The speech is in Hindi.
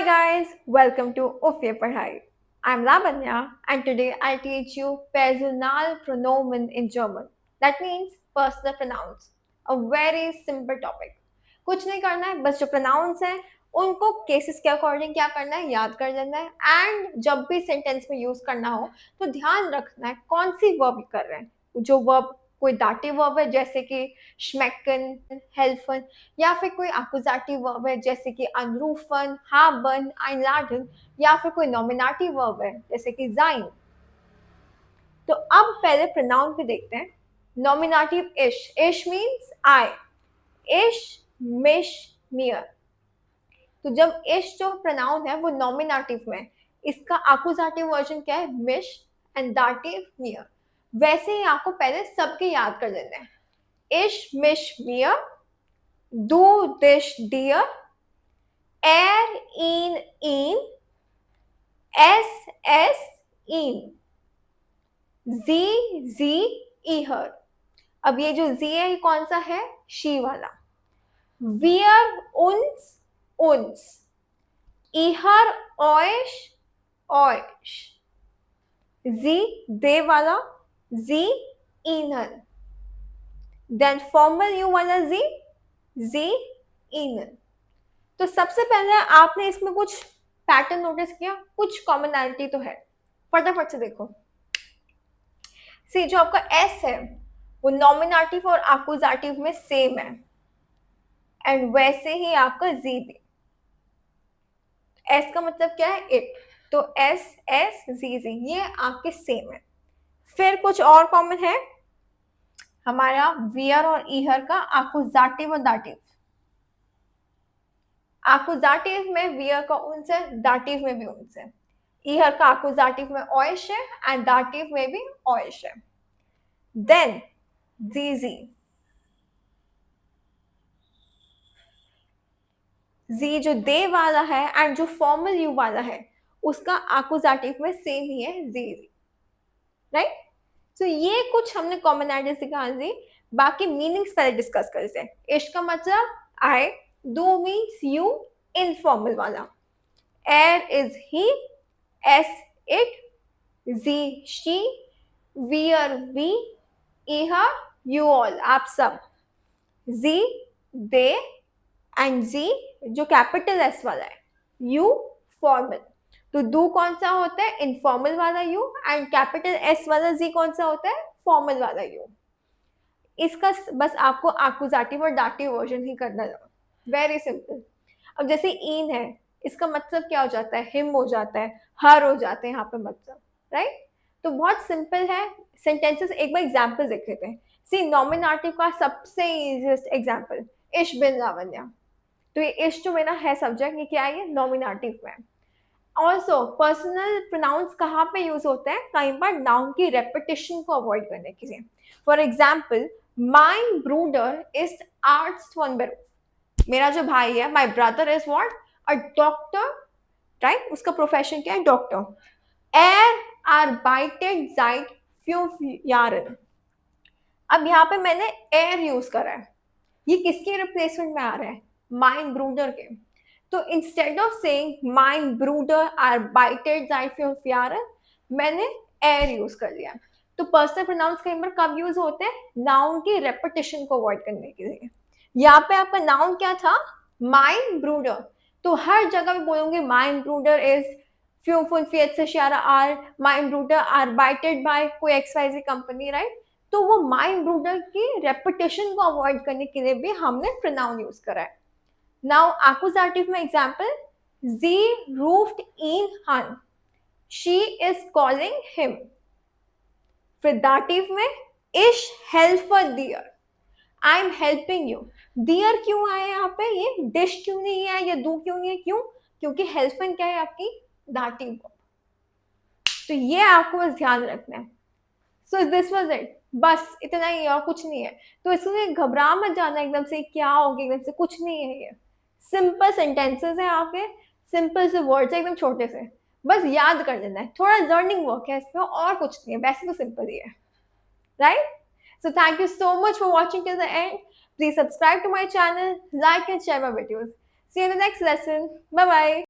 guys, welcome to Ufye Padhai. I'm Lavanya and today I'll teach you Personalpronomen in German. That means personal pronouns. A very simple topic. कुछ नहीं करना है, बस जो pronouns हैं उनको केसेस के अकॉर्डिंग क्या करना है, याद कर लेना है एंड जब भी सेंटेंस में यूज करना हो तो ध्यान रखना है कौन सी वर्ब कर रहे हैं। जो वर्ब कोई दाटिव वर्ब है जैसे कि schmecken, helfen या फिर कोई एक्कुजेटिव वर्ब है जैसे कि anrufen, haben, einladen या फिर कोई नॉमिनेटिव वर्ब है जैसे कि sein। तो अब पहले प्रोनाउन पे देखते हैं। नॉमिनेटिव इश मीन्स आई, इश, मिश, मियर। तो जब इश जो प्रोनाउन है वो नॉमिनेटिव में, इसका एक्कुजेटिव वर्जन क्या है, मिश एंड दाटिव मियर। वैसे ही आपको पहले सबके याद कर लेना है। Ich, mich, mir, du, dich, dir, ihn, ihn, es, ihn, sie, ihr। अब ये जो sie है ये कौन सा है, she वाला। wir, uns, ihr, euch, sie, they वाला, sie, ihnen। Then formal you वाला जी, इन। तो सबसे पहले आपने इसमें कुछ पैटर्न नोटिस किया, कुछ कॉमनैलिटी तो है, फटाफट से देखो। सी जो आपका एस है वो नॉमिनेटिव और एक्कुजेटिव में सेम है एंड वैसे ही आपका जी भी। एस का मतलब क्या है, इट, तो एस जी ये आपके सेम है। फिर कुछ और कॉमन है हमारा वियर और ईहर का एक्कुजेटिव और दाटिव। एक्कुजेटिव में वियर का उन्स है, दाटिव में भी उन्स है। ईहर का एक्कुजेटिव में ऑयश है एंड दाटिव में भी ऑयश है। देन जी जो दे वाला है एंड जो फॉर्मल यू वाला है उसका एक्कुजेटिव में सेम ही है जी, राइट। तो ये कुछ हमने कॉमनैलिटीज निकाल दी, बाकी मीनिंग्स पहले डिस्कस करते हैं। इश का मतलब आई, दो मीन्स यू, इनफॉर्मल वाला। एर इज ही, एस इट, जी शी, वीयर वी, इहा यू ऑल आप सब, जी दे एंड जी जो कैपिटल एस वाला है, यू फॉर्मल। तो दू कौन सा होता है, इनफॉर्मल वाला यू, एंड कैपिटल एस वाला जी कौन सा होता है, फॉर्मल वाला यू। इसका बस आपको एक्कुजेटिव और दाटिव वर्जन ही करना है, वेरी सिंपल। अब जैसे इन है, इसका मतलब क्या हो जाता है, हिम हो जाता है, हर हो जाते हैं यहाँ पे मतलब, राइट। तो बहुत सिंपल है सेंटेंसेस। एक बार एग्जांपल देख लेते हैं। सी नॉमिनेटिव का सबसे इजीएस्ट एग्जांपल, इश बिन लावण्या। तो ये इश जो मेरा है सब्जेक्ट, ये क्या है, ये नॉमिनेटिव में। ऑल्सो पर्सनल प्रोनाउंस कहाँ पे यूज होते हैं, कहीं पर नाउन की रेपिटेशन को अवॉइड करने के लिए। फॉर एग्जाम्पल, माई ब्रूडर इज आर्ट्स वन बेरूफ। मेरा जो भाई है, my brother is what, a doctor, right. उसका प्रोफेशन क्या है, डॉक्टर। एर आर्बाइटेड साइट फ्यूफयारन। अब यहाँ पे मैंने एर यूज करा है, ये किसके रिप्लेसमेंट में आ रहा है, माइन ब्रूडर के। तो इंस्टेड ऑफ सेइंग माइन ब्रूडर आर्बाइटेड साइट फ्यूफयारन, मैंने एर यूज कर लिया। तो पर्सनल प्रोनाउंस कई बार कब यूज होते हैं, नाउन की रेपिटेशन को अवॉइड करने के लिए। यहाँ पे आपका नाउन क्या था, माइन ब्रूडर, तो हर जगह भी बोलूंगी माइन ब्रूडर इज माइन ब्रूडर आर्बाइटेड बाय कोई एक्सवाइजी कंपनी, राइट। तो वो माइन ब्रूडर की रेपिटेशन को अवॉइड करने के लिए भी हमने प्रोनाउन यूज करा है। नाउ एक्कुजेटिव में एग्जांपल, जी रूफ्ड इन हन, शी इज कॉलिंग हिम। फिर दाटिव में, इश हेल्पर दियर, आई एम हेल्पिंग यू। दियर क्यों आया यहाँ पे, ये डिश क्यों नहीं है या दू क्यों नहीं है, क्यों, क्योंकि हेल्फन क्या है आपकी दाटिव। तो ये आपको बस ध्यान रखना है। सो दिस वाज इट, बस इतना ही और कुछ नहीं है। तो इसमें घबरा मत जाना एकदम से क्या हो गया एकदम से, कुछ नहीं है। ये सिंपल सेंटेंसेस है आपके, सिंपल से वर्ड्स है, एकदम छोटे से, बस याद कर लेना है। थोड़ा लर्निंग वर्क है इसमें और कुछ नहीं है, वैसे तो सिंपल ही है, right. So thank you so much for watching till the end. Please subscribe to my channel, like and share my videos. See you in the next lesson. Bye bye.